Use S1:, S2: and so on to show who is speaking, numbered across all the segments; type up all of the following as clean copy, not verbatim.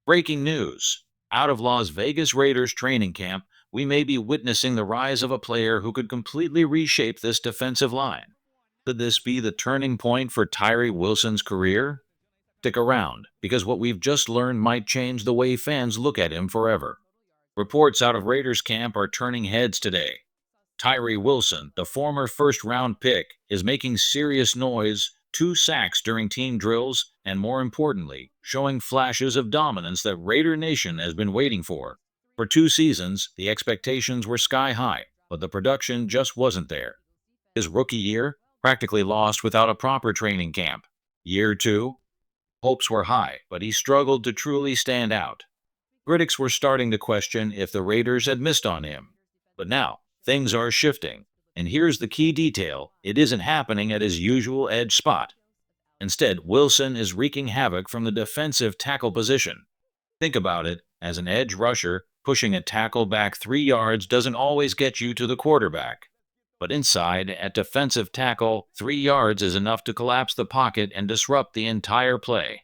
S1: Breaking news. Out of Las Vegas Raiders training camp, we may be witnessing the rise of a player who could completely reshape this defensive line. Could this be the turning point for Tyrie Wilson's career? Stick around, because what we've just learned might change the way fans look at him forever. Reports out of Raiders camp are turning heads today. Tyrie Wilson, the former first-round pick, is making serious noise, 2 sacks during team drills, and more importantly, showing flashes of dominance that Raider Nation has been waiting for. For 2 seasons, the expectations were sky high, but the production just wasn't there. His rookie year, practically lost without a proper training camp. Year 2, hopes were high, but he struggled to truly stand out. Critics were starting to question if the Raiders had missed on him. But now, things are shifting, and here's the key detail: it isn't happening at his usual edge spot. Instead, Wilson is wreaking havoc from the defensive tackle position. Think about it, as an edge rusher, pushing a tackle back 3 yards doesn't always get you to the quarterback. But inside, at defensive tackle, 3 yards is enough to collapse the pocket and disrupt the entire play.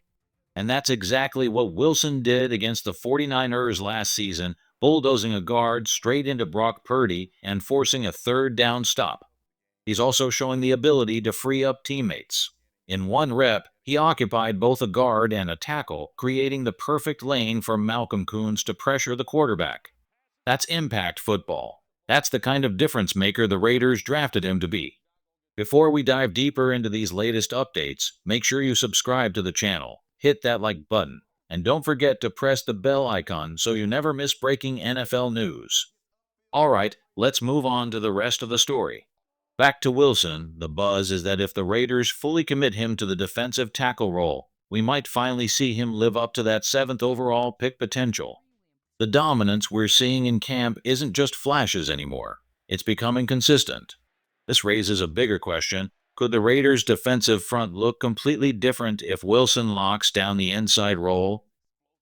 S1: And that's exactly what Wilson did against the 49ers last season, bulldozing a guard straight into Brock Purdy and forcing a third down stop. He's also showing the ability to free up teammates. In 1 rep, he occupied both a guard and a tackle, creating the perfect lane for Malcolm Koonce to pressure the quarterback. That's impact football. That's the kind of difference maker the Raiders drafted him to be. Before we dive deeper into these latest updates, make sure you subscribe to the channel, hit that like button, and don't forget to press the bell icon so you never miss breaking NFL news. Alright, let's move on to the rest of the story. Back to Wilson, the buzz is that if the Raiders fully commit him to the defensive tackle role, we might finally see him live up to that 7th overall pick potential. The dominance we're seeing in camp isn't just flashes anymore. It's becoming consistent. This raises a bigger question: could the Raiders' defensive front look completely different if Wilson locks down the inside role?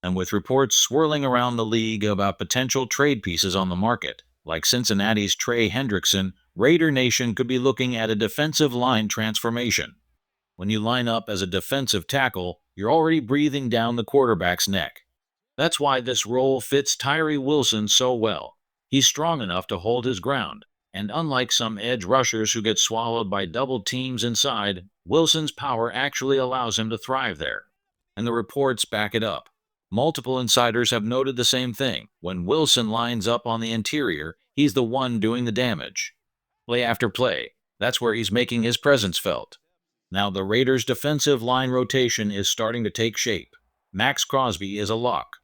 S1: And with reports swirling around the league about potential trade pieces on the market, like Cincinnati's Trey Hendrickson, Raider Nation could be looking at a defensive line transformation. When you line up as a defensive tackle, you're already breathing down the quarterback's neck. That's why this role fits Tyrie Wilson so well. He's strong enough to hold his ground, and unlike some edge rushers who get swallowed by double teams inside, Wilson's power actually allows him to thrive there. And the reports back it up. Multiple insiders have noted the same thing. When Wilson lines up on the interior, he's the one doing the damage. Play after play, that's where he's making his presence felt. Now the Raiders' defensive line rotation is starting to take shape. Max Crosby is a lock.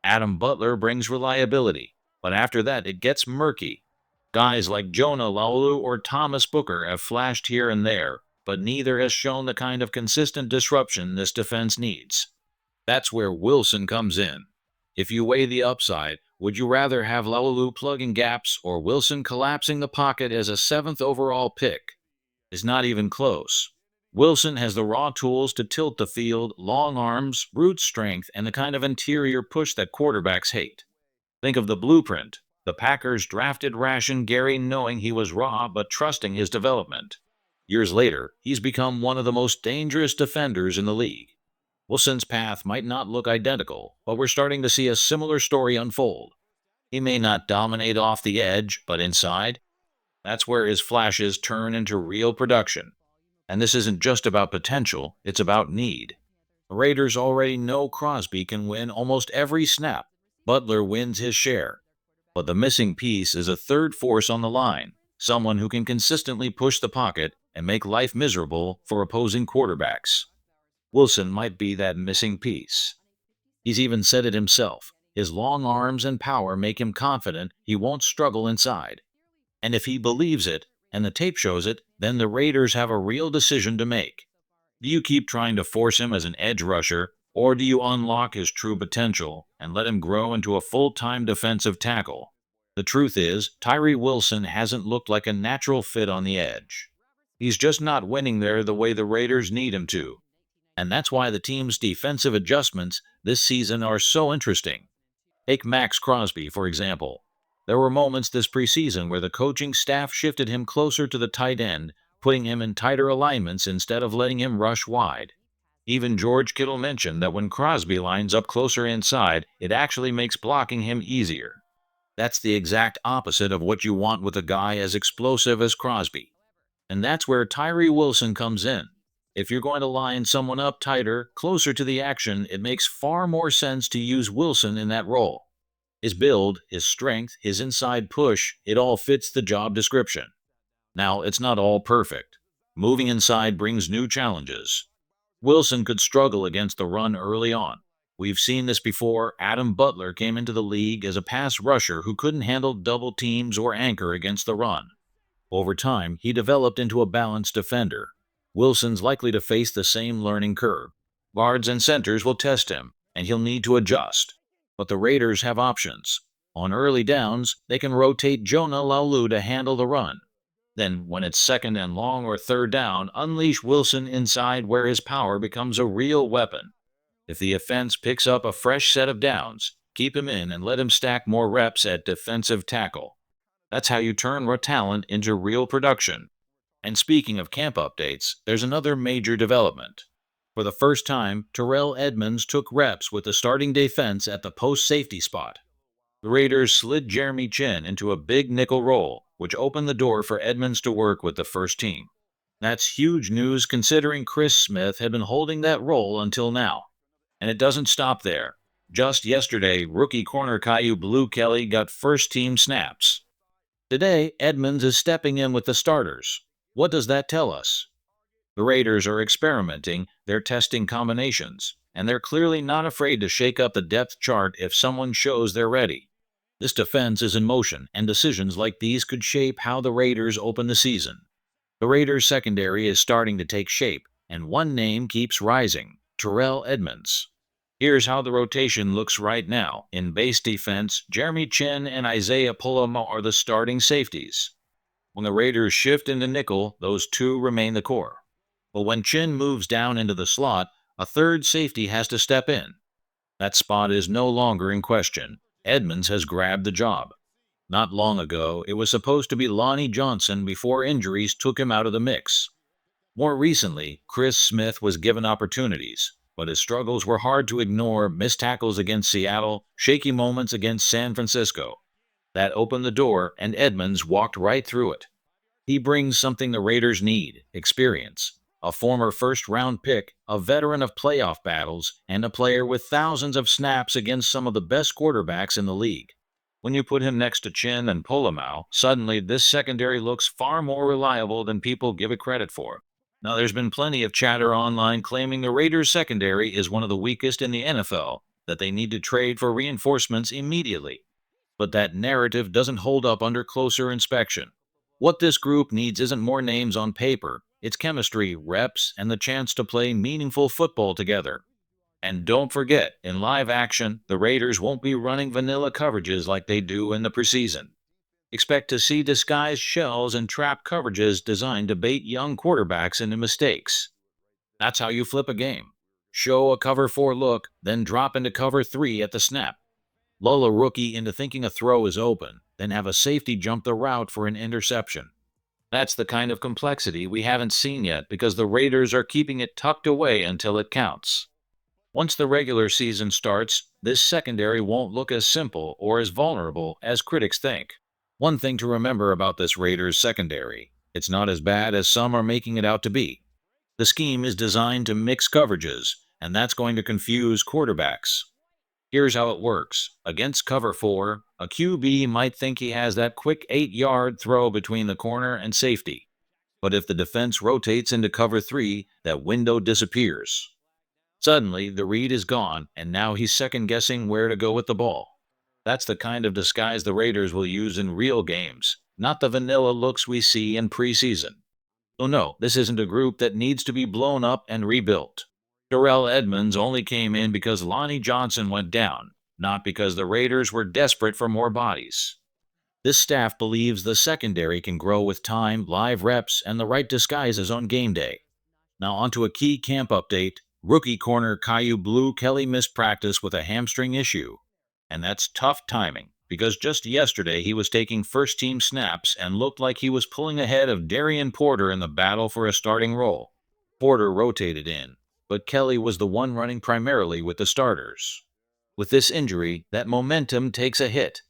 S1: Adam Butler brings reliability, but after that it gets murky. Guys like Jonah Laulu or Thomas Booker have flashed here and there, but neither has shown the kind of consistent disruption this defense needs. That's where Wilson comes in. If you weigh the upside, would you rather have Laulu plugging gaps or Wilson collapsing the pocket as a 7th overall pick? It's not even close. Wilson has the raw tools to tilt the field: long arms, brute strength, and the kind of interior push that quarterbacks hate. Think of the blueprint. The Packers drafted Rashan Gary knowing he was raw but trusting his development. Years later, he's become one of the most dangerous defenders in the league. Wilson's path might not look identical, but we're starting to see a similar story unfold. He may not dominate off the edge, but inside, that's where his flashes turn into real production. And this isn't just about potential, it's about need. The Raiders already know Crosby can win almost every snap. Butler wins his share. But the missing piece is a third force on the line, someone who can consistently push the pocket and make life miserable for opposing quarterbacks. Wilson might be that missing piece. He's even said it himself. His long arms and power make him confident he won't struggle inside. And if he believes it, and the tape shows it, then the Raiders have a real decision to make. Do you keep trying to force him as an edge rusher, or do you unlock his true potential and let him grow into a full-time defensive tackle? The truth is, Tyrie Wilson hasn't looked like a natural fit on the edge. He's just not winning there the way the Raiders need him to. And that's why the team's defensive adjustments this season are so interesting. Take Max Crosby, for example. There were moments this preseason where the coaching staff shifted him closer to the tight end, putting him in tighter alignments instead of letting him rush wide. Even George Kittle mentioned that when Crosby lines up closer inside, it actually makes blocking him easier. That's the exact opposite of what you want with a guy as explosive as Crosby. And that's where Tyrie Wilson comes in. If you're going to line someone up tighter, closer to the action, it makes far more sense to use Wilson in that role. His build, his strength, his inside push, it all fits the job description. Now, it's not all perfect. Moving inside brings new challenges. Wilson could struggle against the run early on. We've seen this before. Adam Butler came into the league as a pass rusher who couldn't handle double teams or anchor against the run. Over time, he developed into a balanced defender. Wilson's likely to face the same learning curve. Guards and centers will test him, and he'll need to adjust. But the Raiders have options. On early downs, they can rotate Jonah Laulu to handle the run. Then, when it's second and long or third down, unleash Wilson inside where his power becomes a real weapon. If the offense picks up a fresh set of downs, keep him in and let him stack more reps at defensive tackle. That's how you turn raw talent into real production. And speaking of camp updates, there's another major development. For the first time, Terrell Edmunds took reps with the starting defense at the post safety spot. The Raiders slid Jeremy Chinn into a big nickel role, which opened the door for Edmunds to work with the first team. That's huge news considering Chris Smith had been holding that role until now. And it doesn't stop there. Just yesterday, rookie corner Kyu Blu Kelly got first-team snaps. Today, Edmunds is stepping in with the starters. What does that tell us? The Raiders are experimenting, they're testing combinations, and they're clearly not afraid to shake up the depth chart if someone shows they're ready. This defense is in motion, and decisions like these could shape how the Raiders open the season. The Raiders' secondary is starting to take shape, and one name keeps rising: Terrell Edmunds. Here's how the rotation looks right now. In base defense, Jeremy Chinn and Isaiah Pulamo are the starting safeties. When the Raiders shift into nickel, those two remain the core. But when Chinn moves down into the slot, a third safety has to step in. That spot is no longer in question. Edmunds has grabbed the job. Not long ago, it was supposed to be Lonnie Johnson before injuries took him out of the mix. More recently, Chris Smith was given opportunities, but his struggles were hard to ignore: missed tackles against Seattle, shaky moments against San Francisco. That opened the door, and Edmunds walked right through it. He brings something the Raiders need: experience. A former first-round pick, a veteran of playoff battles, and a player with thousands of snaps against some of the best quarterbacks in the league. When you put him next to Chinn and Polamalu, suddenly this secondary looks far more reliable than people give it credit for. Now, there's been plenty of chatter online claiming the Raiders' secondary is one of the weakest in the NFL, that they need to trade for reinforcements immediately. But that narrative doesn't hold up under closer inspection. What this group needs isn't more names on paper. It's chemistry, reps, and the chance to play meaningful football together. And don't forget, in live action, the Raiders won't be running vanilla coverages like they do in the preseason. Expect to see disguised shells and trap coverages designed to bait young quarterbacks into mistakes. That's how you flip a game. Show a cover 4 look, then drop into cover 3 at the snap. Lull a rookie into thinking a throw is open, then have a safety jump the route for an interception. That's the kind of complexity we haven't seen yet because the Raiders are keeping it tucked away until it counts. Once the regular season starts, this secondary won't look as simple or as vulnerable as critics think. One thing to remember about this Raiders secondary: it's not as bad as some are making it out to be. The scheme is designed to mix coverages, and that's going to confuse quarterbacks. Here's how it works. Against cover 4, a QB might think he has that quick 8-yard throw between the corner and safety. But if the defense rotates into cover 3, that window disappears. Suddenly, the read is gone, and now he's second-guessing where to go with the ball. That's the kind of disguise the Raiders will use in real games, not the vanilla looks we see in preseason. So no, this isn't a group that needs to be blown up and rebuilt. Terrell Edmunds only came in because Lonnie Johnson went down, not because the Raiders were desperate for more bodies. This staff believes the secondary can grow with time, live reps, and the right disguises on game day. Now onto a key camp update. Rookie corner Kyu Blu Kelly missed practice with a hamstring issue. And that's tough timing, because just yesterday he was taking first-team snaps and looked like he was pulling ahead of Darian Porter in the battle for a starting role. Porter rotated in, but Kelly was the one running primarily with the starters. With this injury, that momentum takes a hit.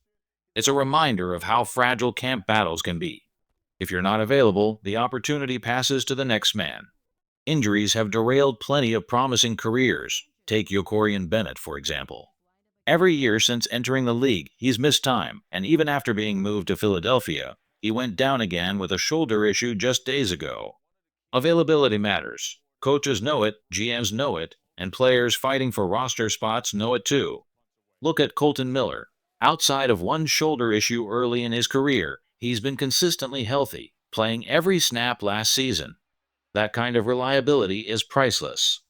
S1: It's a reminder of how fragile camp battles can be. If you're not available, the opportunity passes to the next man. Injuries have derailed plenty of promising careers. Take Yokorian Bennett, for example. Every year since entering the league, he's missed time, and even after being moved to Philadelphia, he went down again with a shoulder issue just days ago. Availability matters. Coaches know it, GMs know it, and players fighting for roster spots know it too. Look at Colton Miller. Outside of one shoulder issue early in his career, he's been consistently healthy, playing every snap last season. That kind of reliability is priceless.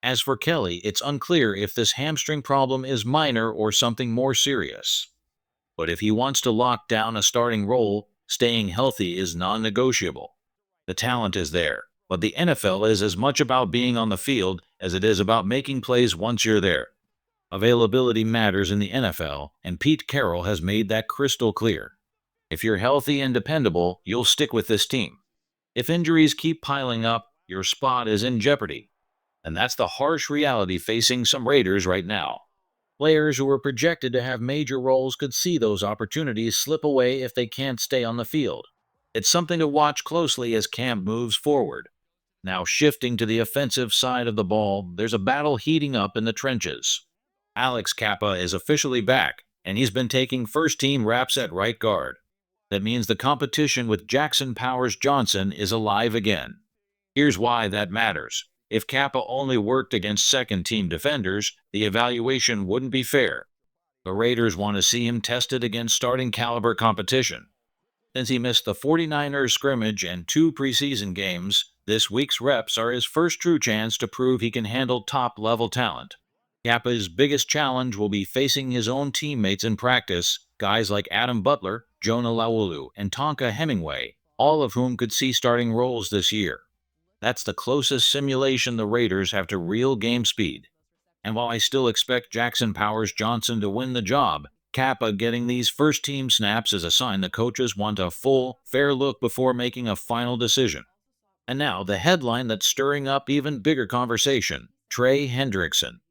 S1: As for Kelly, it's unclear if this hamstring problem is minor or something more serious. But if he wants to lock down a starting role, staying healthy is non-negotiable. The talent is there, but the NFL is as much about being on the field as it is about making plays once you're there. Availability matters in the NFL, and Pete Carroll has made that crystal clear. If you're healthy and dependable, you'll stick with this team. If injuries keep piling up, your spot is in jeopardy. And that's the harsh reality facing some Raiders right now. Players who were projected to have major roles could see those opportunities slip away if they can't stay on the field. It's something to watch closely as camp moves forward. Now shifting to the offensive side of the ball, there's a battle heating up in the trenches. Alex Kappa is officially back, and he's been taking first-team reps at right guard. That means the competition with Jackson Powers Johnson is alive again. Here's why that matters. If Kappa only worked against second-team defenders, the evaluation wouldn't be fair. The Raiders want to see him tested against starting-caliber competition. Since he missed the 49ers scrimmage and 2 preseason games, this week's reps are his first true chance to prove he can handle top-level talent. Kappa's biggest challenge will be facing his own teammates in practice, guys like Adam Butler, Jonah Laulu, and Tonka Hemingway, all of whom could see starting roles this year. That's the closest simulation the Raiders have to real game speed. And while I still expect Jackson Powers Johnson to win the job, Kappa getting these first-team snaps is a sign the coaches want a full, fair look before making a final decision. And now, the headline that's stirring up even bigger conversation, Trey Hendrickson.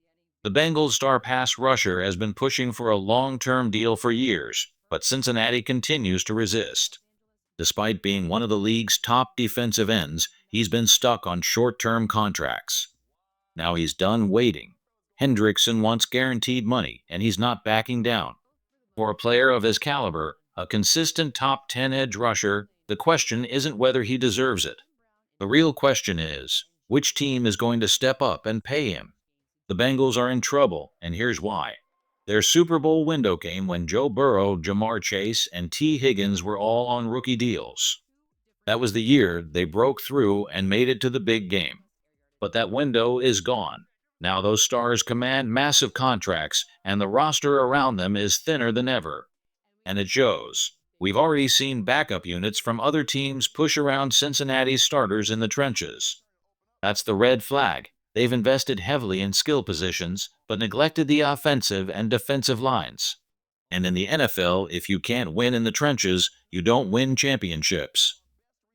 S1: The Bengals star pass rusher has been pushing for a long-term deal for years, but Cincinnati continues to resist. Despite being one of the league's top defensive ends, he's been stuck on short-term contracts. Now he's done waiting. Hendrickson wants guaranteed money, and he's not backing down. For a player of his caliber, a consistent top 10 edge rusher, the question isn't whether he deserves it. The real question is, which team is going to step up and pay him? The Bengals are in trouble, and here's why. Their Super Bowl window came when Joe Burrow, Jamar Chase, and Tee Higgins were all on rookie deals. That was the year they broke through and made it to the big game. But that window is gone. Now those stars command massive contracts, and the roster around them is thinner than ever. And it shows. We've already seen backup units from other teams push around Cincinnati's starters in the trenches. That's the red flag. They've invested heavily in skill positions, but neglected the offensive and defensive lines. And in the NFL, if you can't win in the trenches, you don't win championships.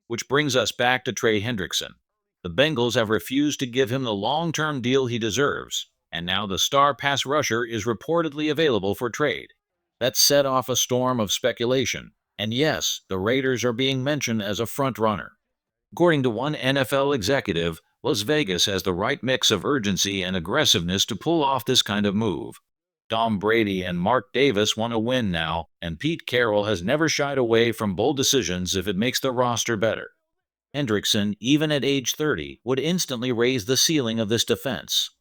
S1: Which brings us back to Trey Hendrickson. The Bengals have refused to give him the long-term deal he deserves, and now the star pass rusher is reportedly available for trade. That set off a storm of speculation, and yes, the Raiders are being mentioned as a front-runner. According to one NFL executive, Las Vegas has the right mix of urgency and aggressiveness to pull off this kind of move. Tom Brady and Mark Davis want to win now, and Pete Carroll has never shied away from bold decisions if it makes the roster better. Hendrickson, even at age 30, would instantly raise the ceiling of this defense.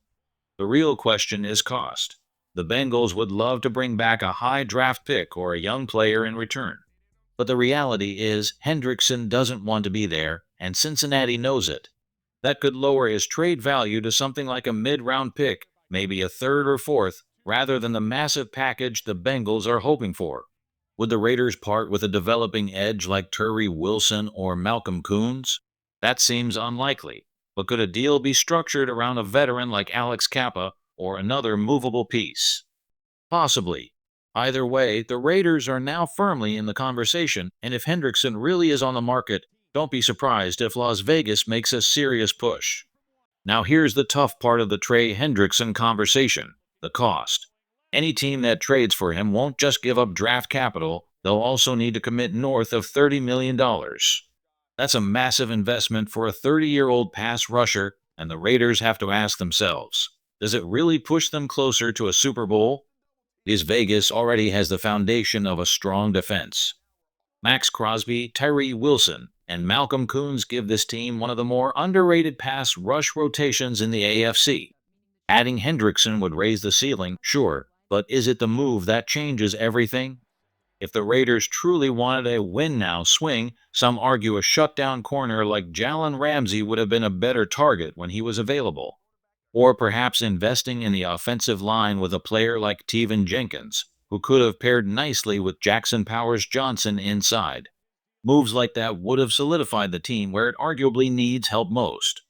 S1: The real question is cost. The Bengals would love to bring back a high draft pick or a young player in return. But the reality is Hendrickson doesn't want to be there, and Cincinnati knows it. That could lower his trade value to something like a mid-round pick, maybe a third or fourth, rather than the massive package the Bengals are hoping for. Would the Raiders part with a developing edge like Tyree Wilson or Malcolm Koonce? That seems unlikely, but could a deal be structured around a veteran like Alex Kappa or another movable piece? Possibly. Either way, the Raiders are now firmly in the conversation, and if Hendrickson really is on the market, don't be surprised if Las Vegas makes a serious push. Now here's the tough part of the Trey Hendrickson conversation: the cost. Any team that trades for him won't just give up draft capital, they'll also need to commit north of $30 million. dollars. That's a massive investment for a 30-year-old pass rusher, and the Raiders have to ask themselves, does it really push them closer to a Super Bowl? Because Vegas already has the foundation of a strong defense. Max Crosby, Tyree Wilson, and Malcolm Koonce give this team one of the more underrated pass rush rotations in the AFC. Adding Hendrickson would raise the ceiling, sure, but is it the move that changes everything? If the Raiders truly wanted a win-now swing, some argue a shutdown corner like Jalen Ramsey would have been a better target when he was available. Or perhaps investing in the offensive line with a player like Tevin Jenkins, who could have paired nicely with Jackson Powers Johnson inside. Moves like that would have solidified the team where it arguably needs help most.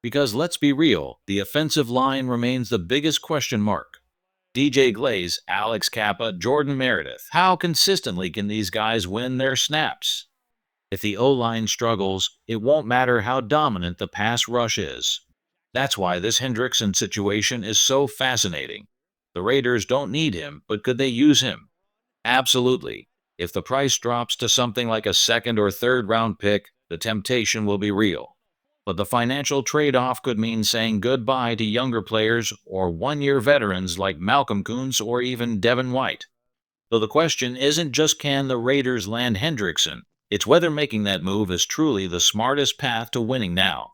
S1: Because let's be real, the offensive line remains the biggest question mark. DJ Glaze, Alex Kappa, Jordan Meredith. How consistently can these guys win their snaps? If the O-line struggles, it won't matter how dominant the pass rush is. That's why this Hendrickson situation is so fascinating. The Raiders don't need him, but could they use him? Absolutely. If the price drops to something like a second or third round pick, the temptation will be real. But the financial trade-off could mean saying goodbye to younger players or one-year veterans like Malcolm Koonce or even Devin White. So the question isn't just can the Raiders land Hendrickson, it's whether making that move is truly the smartest path to winning now.